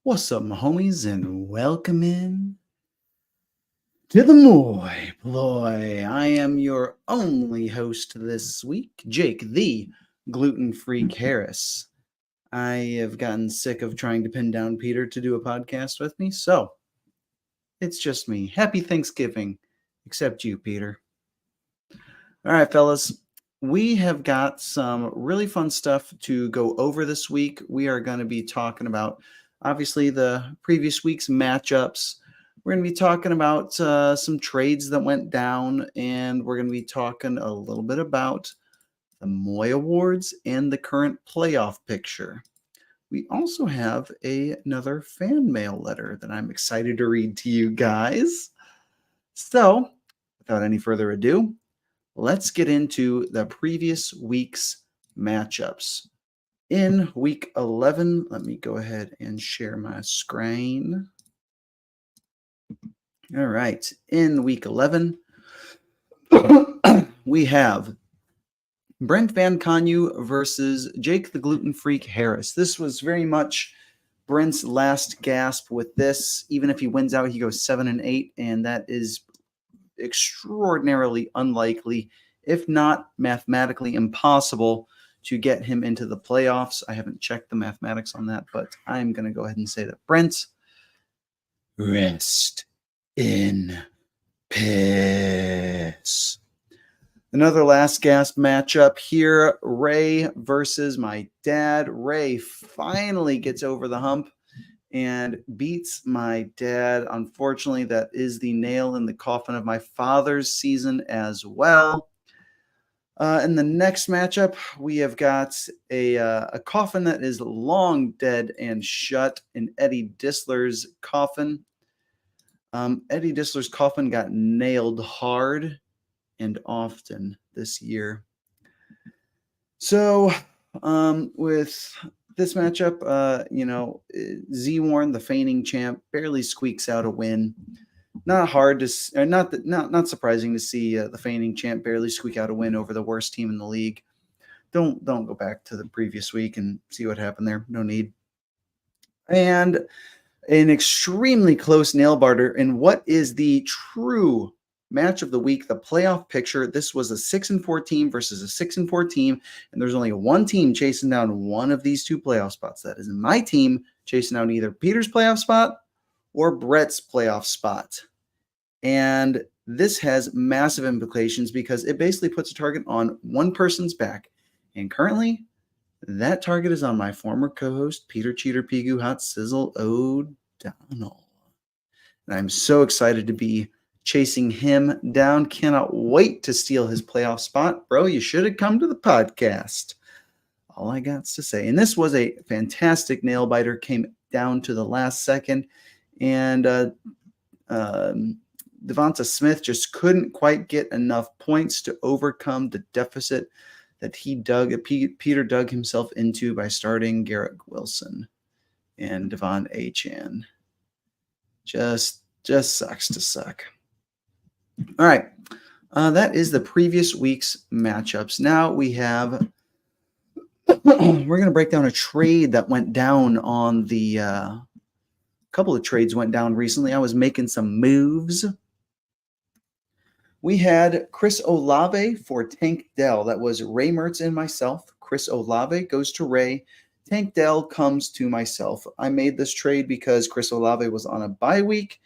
What's up, my homies, and welcome in to the MoY PLOY. I am your only host this week, Jake, the gluten freak Harris. I have gotten sick of trying to pin down Peter to do a podcast with me, so it's just me. Happy Thanksgiving, except you, Peter. All right, fellas, we have got some really fun stuff to go over this week. We are going to be talking about, obviously, the previous week's matchups. We're going to be talking about some trades that went down, and we're going to be talking a little bit about the MoY Awards and the current playoff picture. We also have another fan mail letter that I'm excited to read to you guys. So, without any further ado, let's get into the previous week's matchups. In week 11, let me go ahead and share my screen. All right. In week 11, we have Brent Van Conyu versus Jake the Gluten Freak Harris. This was very much Brent's last gasp with this. Even if he wins out, he goes 7-8, and that is extraordinarily unlikely, if not mathematically impossible, to get him into the playoffs. I haven't checked the mathematics on that, but I'm going to go ahead and say that Brent, rest in piss. Another last gasp matchup here, Ray versus my dad. Ray finally gets over the hump and beats my dad. Unfortunately, that is the nail in the coffin of my father's season as well. In the next matchup, we have got a coffin that is long dead and shut in Eddie Dissler's coffin. Eddie Dissler's coffin got nailed hard and often this year. So, with this matchup, Z-Warn, the feigning champ, barely squeaks out a win. Not hard to, not surprising to see the feigning champ barely squeak out a win over the worst team in the league. Don't go back to the previous week and see what happened there. No need. And an extremely close nail biter in what is the true match of the week, the playoff picture. This was a 6-4 team versus a 6-4 team, and there's only one team chasing down one of these two playoff spots. That is my team chasing down either Peter's playoff spot or Brett's playoff spot. And this has massive implications because it basically puts a target on one person's back. And currently, that target is on my former co-host, Peter Cheater Pigu Hot Sizzle O'Donnell. And I'm so excited to be chasing him down. Cannot wait to steal his playoff spot. Bro, you should have come to the podcast. All I got to say. And this was a fantastic nail biter. Came down to the last second. And Devonta Smith just couldn't quite get enough points to overcome the deficit that Peter dug himself into by starting Garrett Wilson and Devon Achane. Just sucks to suck. All right. That is the previous week's matchups. Now we have we're going to break down a trade that went down on the couple of trades went down recently. I was making some moves. We had Chris Olave for Tank Dell. That was Ray Mertz and myself. Chris Olave goes to Ray. Tank Dell comes to myself. I made this trade because Chris Olave was on a bye week,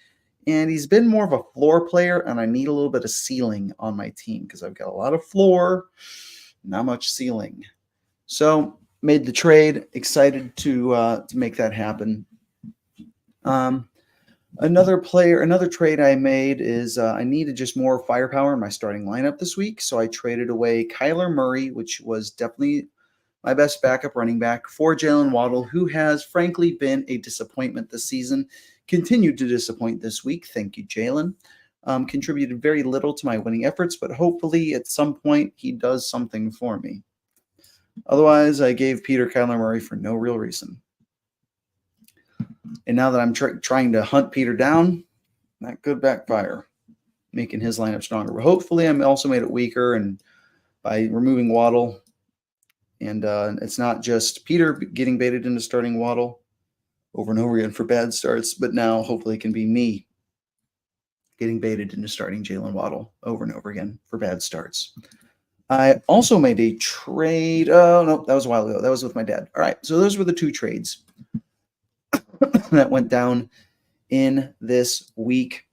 and he's been more of a floor player, and I need a little bit of ceiling on my team because I've got a lot of floor, not much ceiling. So made the trade. Excited to make that happen. Another trade I made is I needed just more firepower in my starting lineup this week, so I traded away Kyler Murray, which was definitely my best backup running back, for Jalen Waddle, who has frankly been a disappointment this season, continued to disappoint this week. Thank you, Jalen. Contributed very little to my winning efforts, but hopefully at some point he does something for me. Otherwise, I gave Peter Kyler Murray for no real reason. And now that I'm trying to hunt Peter down, that could backfire, making his lineup stronger. But hopefully, I'm also made it weaker, and by removing Waddle, and it's not just Peter getting baited into starting Waddle. over and over again for bad starts, but now hopefully it can be me getting baited into starting Jalen Waddle over and over again for bad starts. I also made a trade. Oh, no, that was a while ago. That was with my dad. All right, so those were the 2 trades that went down in this week.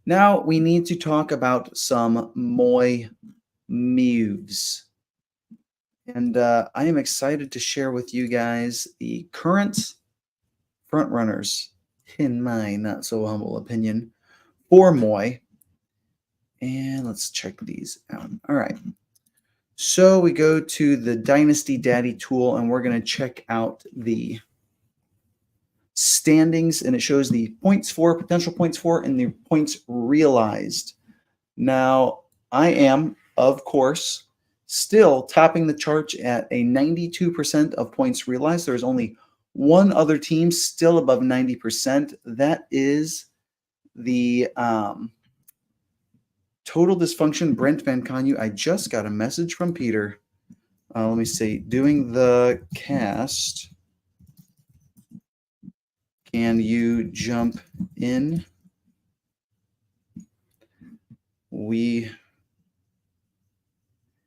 Now we need to talk about some MoY moves. And I am excited to share with you guys the current front runners, in my not so humble opinion, for MoY. And let's check these out. All right. So we go to the Dynasty Daddy tool, and we're going to check out the standings, and it shows the points for, potential points for, and the points realized. Now, I am, of course, still topping the charts at a 92% of points realized. There's only one other team still above 90%. That is the Total Dysfunction, Brent Van Conyu. I just got a message from Peter. Let me see. Doing the cast. Can you jump in?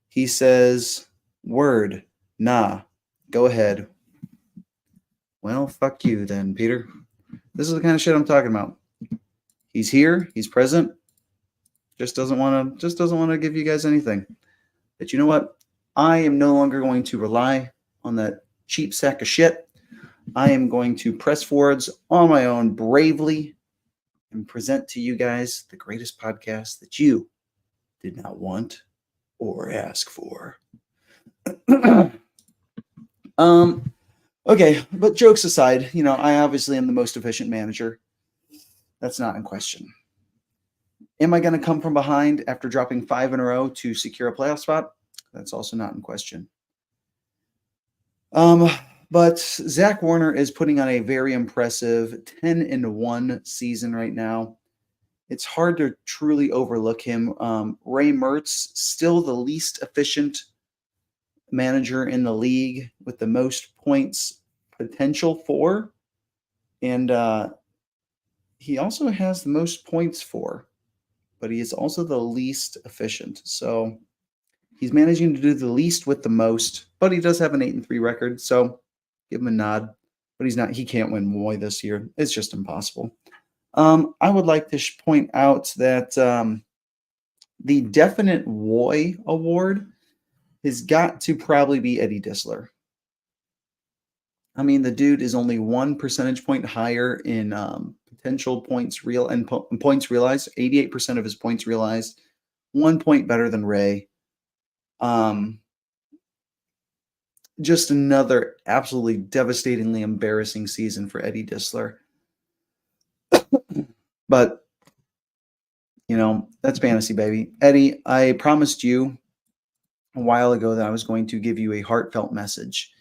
He says, word, nah, go ahead. Well, fuck you then, Peter. This is the kind of shit I'm talking about. He's here, he's present, just doesn't want to give you guys anything. But you know what? I am no longer going to rely on that cheap sack of shit. I am going to press forwards on my own bravely and present to you guys the greatest podcast that you did not want or ask for. Okay, but jokes aside, I obviously am the most efficient manager. That's not in question. Am I going to come from behind after dropping 5 in a row to secure a playoff spot? That's also not in question. But Zach Warner is putting on a very impressive 10-1 season right now. It's hard to truly overlook him. Ray Mertz, still the least efficient manager in the league with the most points potential for. And he also has the most points for, but he is also the least efficient. So he's managing to do the least with the most, but he does have an 8-3 record. So give him a nod, but he can't win MoY this year. It's just impossible. I would like to point out that the definite MoY award has got to probably be Eddie Disler. I mean, the dude is only 1 percentage point higher in potential points points realized. 88% of his points realized, 1 point better than Ray. Just another absolutely devastatingly embarrassing season for Eddie Disler. But, that's fantasy, baby. Eddie, I promised you a while ago that I was going to give you a heartfelt message.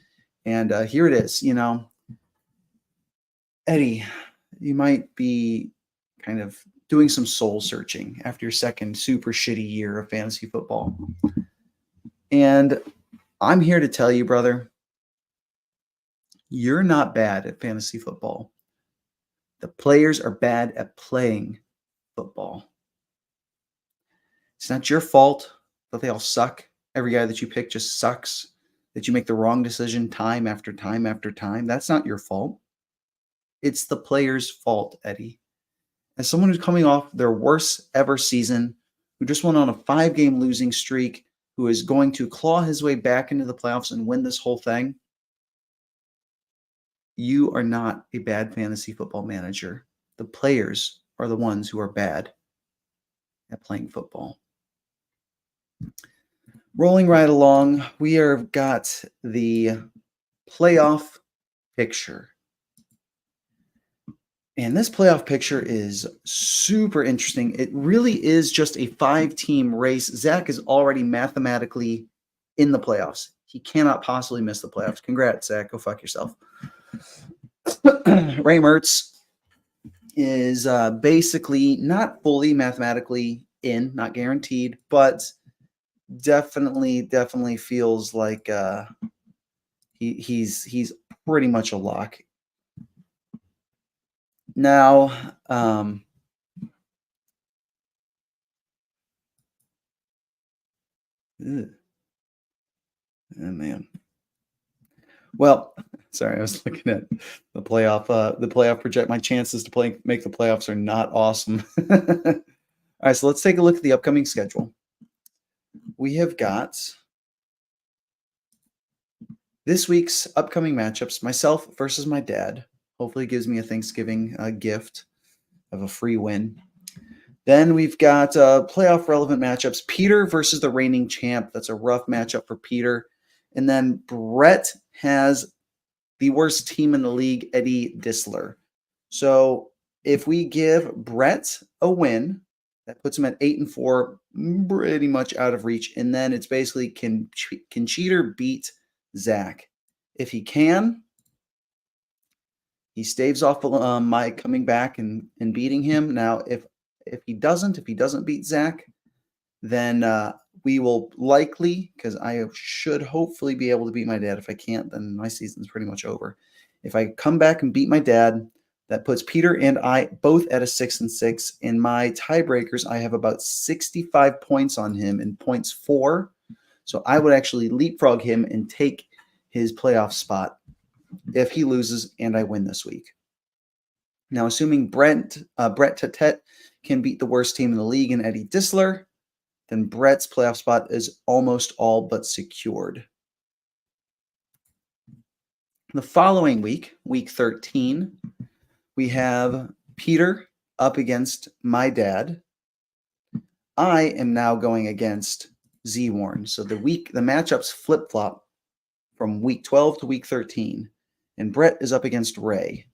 And here it is. Eddie, you might be kind of doing some soul searching after your second super shitty year of fantasy football. And I'm here to tell you, brother, you're not bad at fantasy football. The players are bad at playing football. It's not your fault that they all suck. Every guy that you pick just sucks. That you make the wrong decision time after time after time. That's not your fault. It's the players' fault, Eddie. As someone who's coming off their worst ever season, who just went on a 5-game losing streak, who is going to claw his way back into the playoffs and win this whole thing, you are not a bad fantasy football manager. The players are the ones who are bad at playing football. Rolling right along, we have got the playoff picture. And this playoff picture is super interesting. It really is just a 5-team race. Zach is already mathematically in the playoffs. He cannot possibly miss the playoffs. Congrats, Zach. Go fuck yourself. Ray Mertz is basically not fully mathematically in, not guaranteed, but definitely feels like he's pretty much a lock. Now, ugh, oh man. Well, sorry, I was looking at the playoff project. My chances to make the playoffs are not awesome. All right, so let's take a look at the upcoming schedule. We have got this week's upcoming matchups, myself versus my dad. Hopefully it gives me a Thanksgiving gift of a free win. Then we've got playoff relevant matchups. Peter versus the reigning champ. That's a rough matchup for Peter. And then Brett has the worst team in the league, Eddie Disler. So if we give Brett a win, that puts him at 8-4, pretty much out of reach. And then it's basically can Cheater beat Zach? If he can, he staves off my coming back and beating him. Now, if he doesn't beat Zach, then we will likely, because I should hopefully be able to beat my dad. If I can't, then my season's pretty much over. If I come back and beat my dad, that puts Peter and I both at a 6-6. In my tiebreakers, I have about 65 points on him in points 4. So I would actually leapfrog him and take his playoff spot if he loses and I win this week. Now, assuming Brett Tatet can beat the worst team in the league in Eddie Disler, then Brett's playoff spot is almost all but secured. The following week, week 13, we have Peter up against my dad. I am now going against Z-Warn. So the matchups flip-flop from week 12 to week 13. And Brett is up against Ray.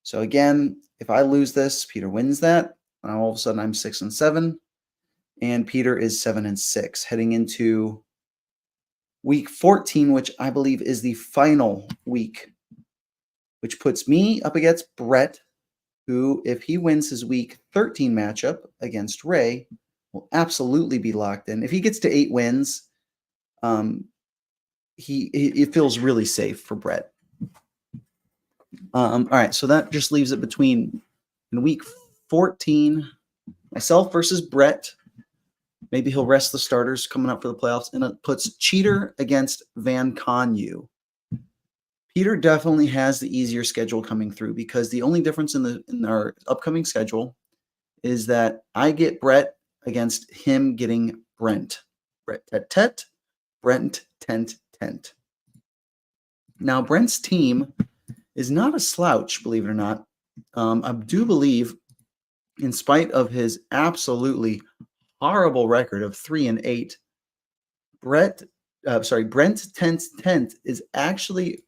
So again, if I lose this, Peter wins that. And all of a sudden I'm 6-7. And Peter is 7-6, heading into week 14, which I believe is the final week, which puts me up against Brett, who, if he wins his week 13 matchup against Ray, will absolutely be locked in. If he gets to 8 wins, it feels really safe for Brett. All right, so that just leaves it between in week 14, myself versus Brett. Maybe he'll rest the starters coming up for the playoffs, and it puts Cheater against Van Conyu. Peter definitely has the easier schedule coming through because the only difference in our upcoming schedule is that I get Brett against him getting Brent. Brett Tet, Brent Tent. Now, Brent's team is not a slouch, believe it or not. I do believe, in spite of his absolutely horrible record of 3-8, Brent Tent is actually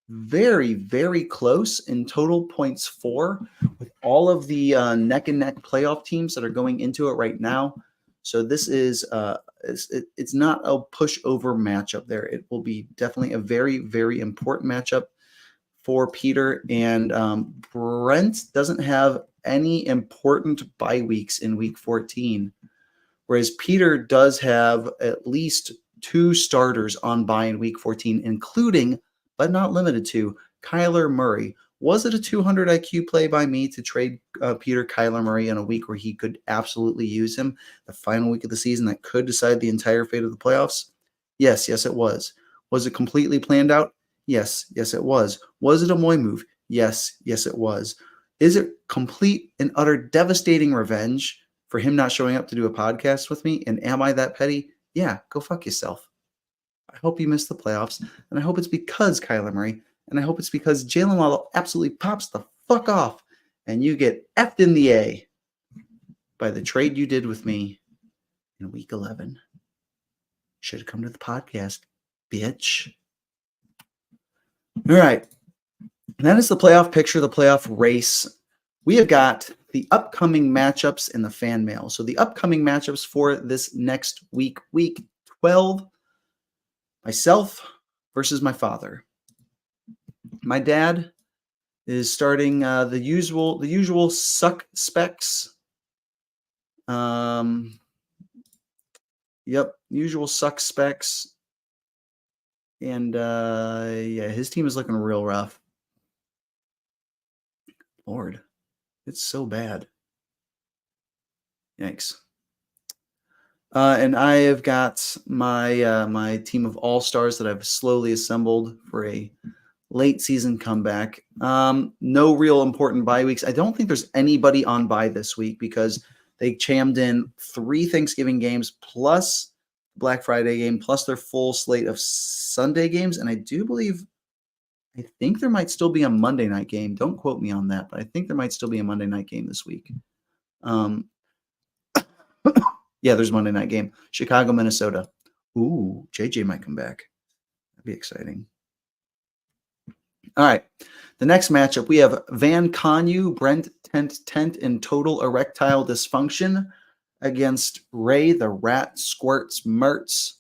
very, very close in total points 4 with all of the neck and neck playoff teams that are going into it right now. So this is it's not a pushover matchup there. It will be definitely a very, very important matchup for Peter, and Brent doesn't have any important bye weeks in week 14, whereas Peter does have at least 2 starters on bye in week 14, including, but not limited to, Kyler Murray. Was it a 200 IQ play by me to trade Peter Kyler Murray in a week where he could absolutely use him, the final week of the season that could decide the entire fate of the playoffs? Yes, it was. Was it completely planned out? Yes, it was. Was it a MoY move? Yes, it was. Is it complete and utter devastating revenge for him not showing up to do a podcast with me? And am I that petty? Yeah, go fuck yourself. I hope you missed the playoffs, and I hope it's because Kyler Murray, and I hope it's because Jalen Waddle absolutely pops the fuck off, and you get effed in the A by the trade you did with me in week 11. Should have come to the podcast, bitch. All right. That is the playoff picture, the playoff race. We have got the upcoming matchups in the fan mail. So the upcoming matchups for this next week, week 12, myself versus my father. My dad is starting the usual suck specs. Usual suck specs. And his team is looking real rough. Lord. It's so bad. Yikes. And I have got my team of all-stars that I've slowly assembled for a late season comeback. No real important bye weeks. I don't think there's anybody on bye this week because they chammed in 3 Thanksgiving games plus Black Friday game plus their full slate of Sunday games. And I think there might still be a Monday night game. Don't quote me on that, but I think there might still be a Monday night game this week. Yeah, there's a Monday night game. Chicago, Minnesota. Ooh, JJ might come back. That'd be exciting. All right. The next matchup, we have Van Conyu, Brent Tent in total erectile dysfunction against Ray the Rat Squirts Mertz.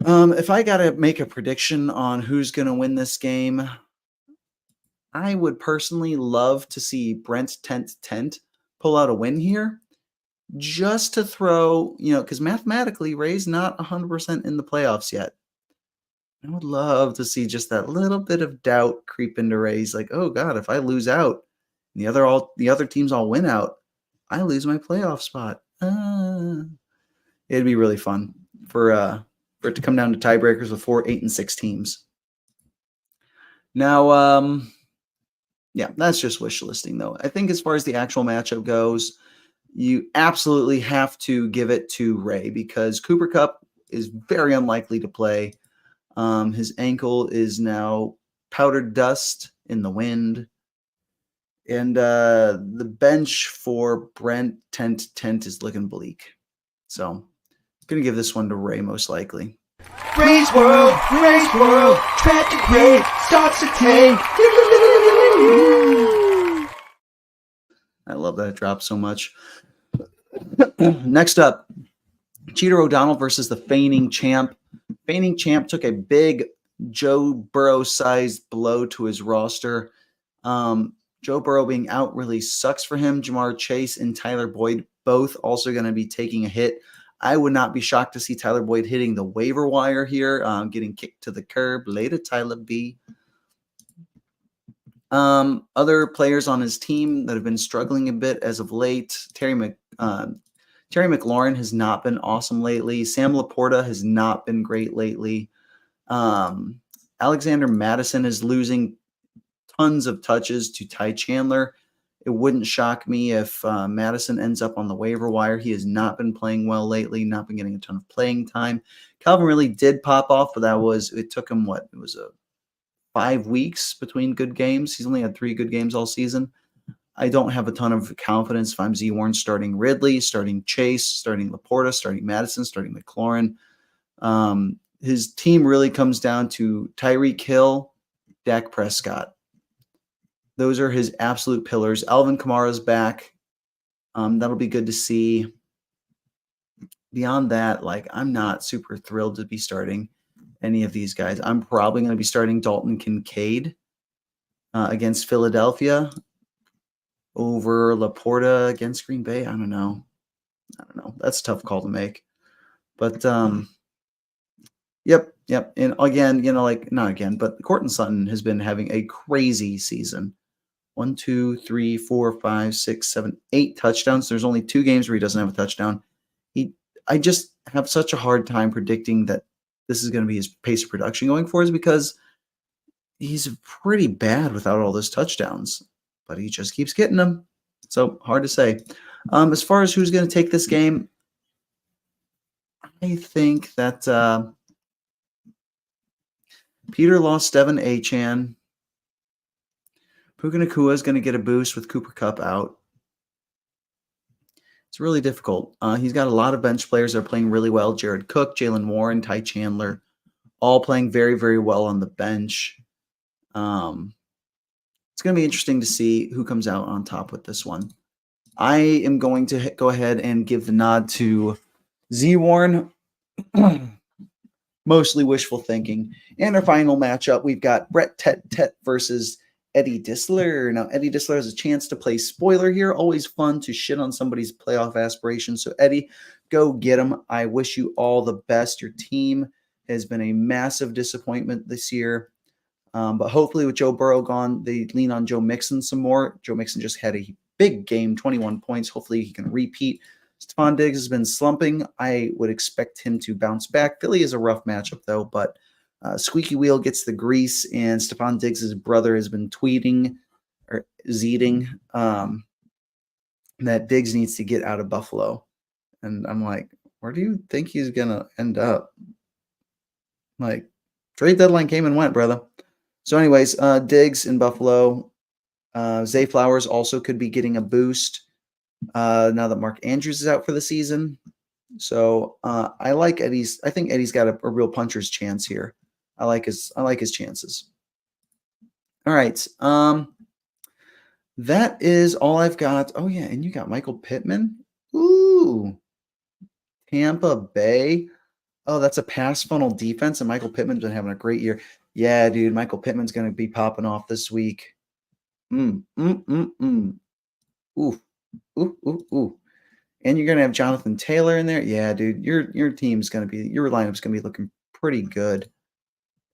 If I got to make a prediction on who's going to win this game, I would personally love to see Brent Tent pull out a win here just to throw, because mathematically Ray's not 100% in the playoffs yet. I would love to see just that little bit of doubt creep into Ray's like, oh God, if I lose out, and the other teams all win out, I lose my playoff spot. It'd be really fun for it to come down to tiebreakers with 4, 8, and 6 teams. Now, yeah, that's just wish listing though. I think as far as the actual matchup goes, you absolutely have to give it to Ray because Cooper Kupp is very unlikely to play. His ankle is now powdered dust in the wind. And the bench for Brent Tent is looking bleak. So I'm going to give this one to Ray most likely. Ray's World, tragic Ray starts to tank. I love that drop so much. Next up, Cheater O'Donnell versus the Feigning Champ. Feigning Champ took a big Joe Burrow-sized blow to his roster. Joe Burrow being out really sucks for him. Jamar Chase and Tyler Boyd both also going to be taking a hit. I would not be shocked to see Tyler Boyd hitting the waiver wire here, getting kicked to the curb. Later, Tyler B. Other players on his team that have been struggling a bit as of late. Terry McLaurin has not been awesome lately. Sam Laporta has not been great lately. Alexander Madison is losing tons of touches to Ty Chandler. It wouldn't shock me if Madison ends up on the waiver wire. He has not been playing well lately, not been getting a ton of playing time. Calvin really did pop off, but it took him, it was 5 weeks between good games. He's only had 3 good games all season. I don't have a ton of confidence if I'm Z Warren starting Ridley, starting Chase, starting Laporta, starting Madison, starting McLaurin. His team really comes down to Tyreek Hill, Dak Prescott. Those are his absolute pillars. Alvin Kamara's back. That'll be good to see. Beyond that, I'm not super thrilled to be starting any of these guys. I'm probably going to be starting Dalton Kincaid against Philadelphia over Laporta against Green Bay. I don't know. That's a tough call to make. But yep. And again, not again, but Courtland Sutton has been having a crazy season. 1, 2, 3, 4, 5, 6, 7, 8 touchdowns. There's only 2 games where he doesn't have a touchdown. I just have such a hard time predicting that this is going to be his pace of production going forward because he's pretty bad without all those touchdowns, but he just keeps getting them. So hard to say. As far as who's going to take this game, I think that Peter lost Devin Achane. Puka Nacua is going to get a boost with Cooper Kupp out. It's really difficult. He's got a lot of bench players that are playing really well. Jared Cook, Jalen Warren, Ty Chandler, all playing very, very well on the bench. It's going to be interesting to see who comes out on top with this one. I am going to go ahead and give the nod to Z Warren. Mostly wishful thinking. And our final matchup, we've got Brett Tet versus Eddie Disler. Now, Eddie Disler has a chance to play spoiler here. Always fun to shit on somebody's playoff aspirations. So, Eddie, go get him. I wish you all the best. Your team has been a massive disappointment this year. But hopefully with Joe Burrow gone, they lean on Joe Mixon some more. Joe Mixon just had a big game, 21 points. Hopefully he can repeat. Stephon Diggs has been slumping. I would expect him to bounce back. Philly is a rough matchup, though, but squeaky wheel gets the grease, and Stephon Diggs' brother has been tweeting or zeeting that Diggs needs to get out of Buffalo. And I'm like, where do you think he's going to end up? Like, trade deadline came and went, brother. So anyways, Diggs in Buffalo. Zay Flowers also could be getting a boost now that Mark Andrews is out for the season. So I like Eddie's. I think Eddie's got a real puncher's chance here. I like his chances. All right. That is all I've got. Oh yeah, and you got Michael Pittman. Ooh, Tampa Bay. Oh, that's a pass funnel defense, and Michael Pittman's been having a great year. Yeah, dude, Michael Pittman's going to be popping off this week. Ooh, ooh, ooh, ooh. And you're going to have Jonathan Taylor in there. Yeah, dude, your team's going to be, your lineup's going to be looking pretty good.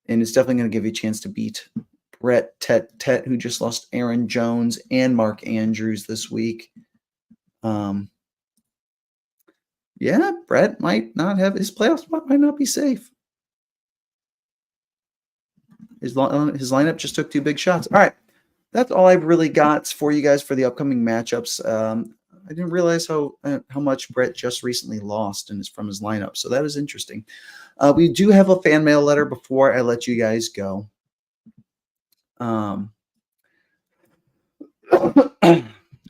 And it's definitely going to give you a chance to beat Brett Tet, who just lost Aaron Jones and Mark Andrews this week. Yeah, Brett might not have his playoff spot, might not be safe. His lineup just took 2 big shots. All right, that's all I've really got for you guys for the upcoming matchups. I didn't realize how much Brett just recently lost and is from his lineup, so that is interesting. We do have a fan mail letter before I let you guys go.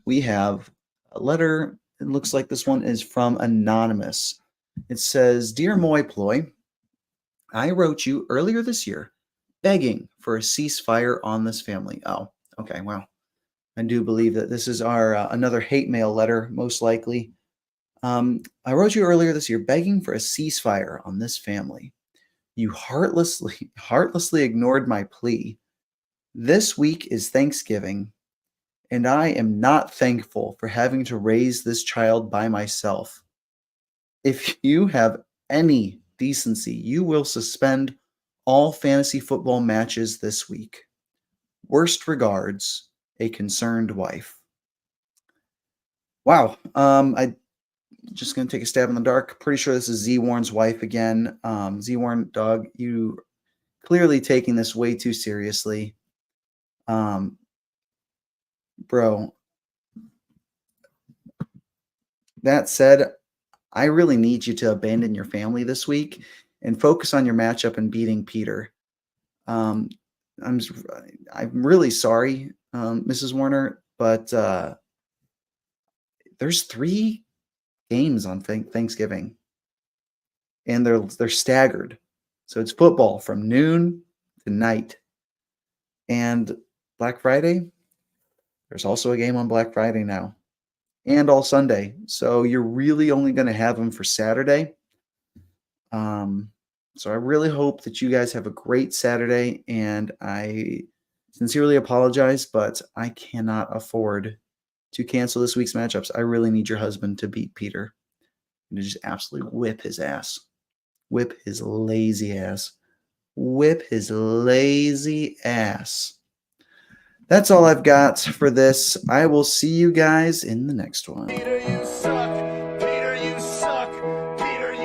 We have a letter. It looks like this one is from Anonymous. It says, "Dear MoY PLOY, I wrote you earlier this year begging for a ceasefire on this family." Oh, okay, wow. I do believe that this is our another hate mail letter, most likely. I wrote you earlier this year begging for a ceasefire on this family. You heartlessly ignored my plea. This week is Thanksgiving, and I am not thankful for having to raise this child by myself. If you have any decency, you will suspend all fantasy football matches this week. Worst regards, a concerned wife. Wow. I just going to take a stab in the dark. Pretty sure this is Z Warren's wife again. Z Warren, dog, you clearly taking this way too seriously. Bro, that said, I really need you to abandon your family this week and focus on your matchup and beating Peter. I'm really sorry, Mrs. Warner, but there's 3 games on Thanksgiving, and they're staggered. So it's football from noon to night, and Black Friday. There's also a game on Black Friday now, and all Sunday. So you're really only going to have them for Saturday. So I really hope that you guys have a great Saturday, and I sincerely apologize, but I cannot afford to cancel this week's matchups. I really need your husband to beat Peter and to just absolutely whip his ass. Whip his lazy ass. Whip his lazy ass. That's all I've got for this. I will see you guys in the next one.